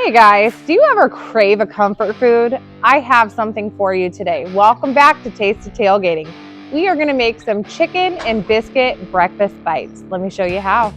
Hey guys, do you ever crave a comfort food? I have something for you today. Welcome back to Taste of Tailgating. We are going to make some chicken and biscuit breakfast bites. Let me show you how.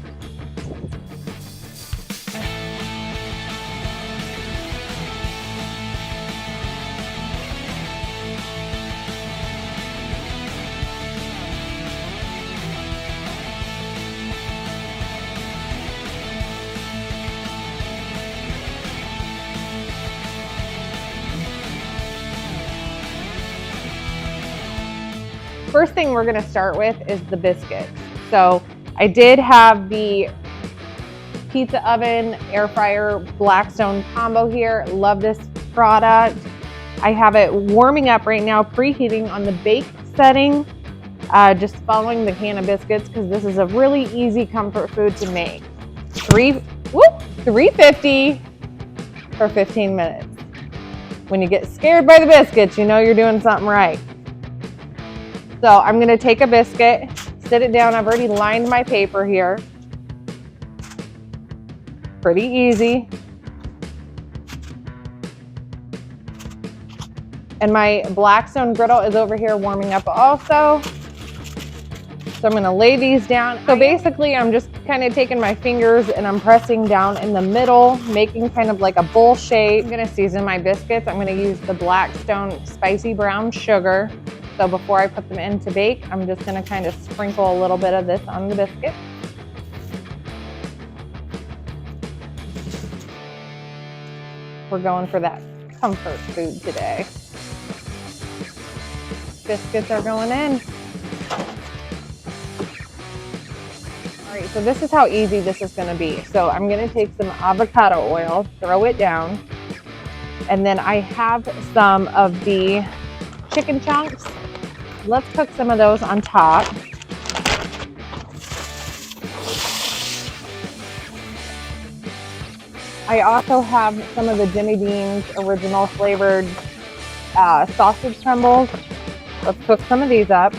First thing we're going to start with is the biscuits. So I did have the pizza oven air fryer Blackstone combo here. Love this product. I have it warming up right now, preheating on the bake setting, just following the can of biscuits because this is a really easy comfort food to make. $3.50 for 15 minutes. When you get scared by the biscuits, you know you're doing something right. So I'm going to take a biscuit, sit it down. I've already lined my paper here. Pretty easy. And my Blackstone griddle is over here warming up also. So I'm going to lay these down. So basically I'm just kind of taking my fingers and I'm pressing down in the middle, making kind of like a bowl shape. I'm going to season my biscuits. I'm going to use the Blackstone spicy brown sugar. So before I put them in to bake, I'm just going to kind of sprinkle a little bit of this on the biscuit. We're going for that comfort food today. Biscuits are going in. All right, so this is how easy this is going to be. So I'm going to take some avocado oil, throw it down, and then I have some of the chicken chunks. Let's cook some of those on top. I also have some of the Jimmy Dean's original flavored sausage crumbles. Let's cook some of these up.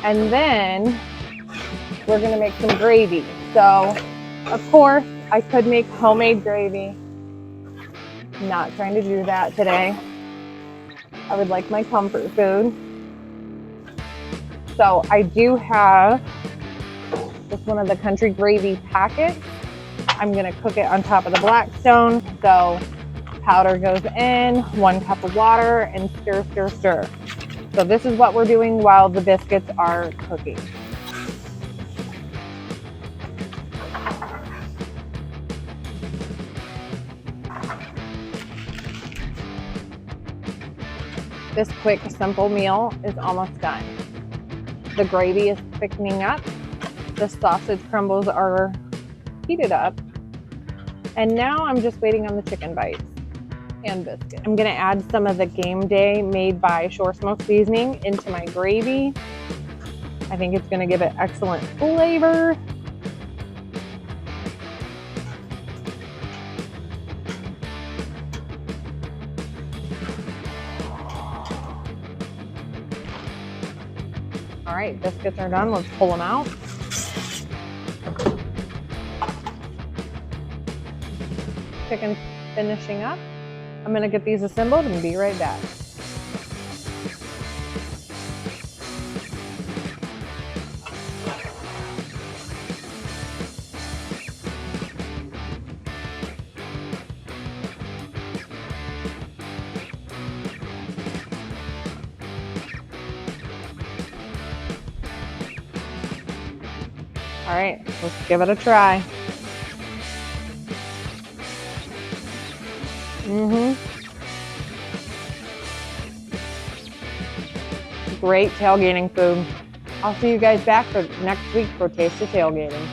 And then we're gonna make some gravy. So, of course, I could make homemade gravy. Not trying to do that today. I would like my comfort food. So I do have just one of the country gravy packets. I'm gonna cook it on top of the Blackstone. So powder goes in, 1 cup of water, and stir, stir, stir. So this is what we're doing while the biscuits are cooking. This quick, simple meal is almost done. The gravy is thickening up. The sausage crumbles are heated up. And now I'm just waiting on the chicken bites and biscuit. I'm gonna add some of the Gameday made by Shore Smoke seasoning into my gravy. I think it's gonna give it excellent flavor. All right, biscuits are done. Let's pull them out. Chicken's finishing up. I'm gonna get these assembled and be right back. All right, let's give it a try. Great tailgating food. I'll see you guys back for next week for Taste of Tailgating.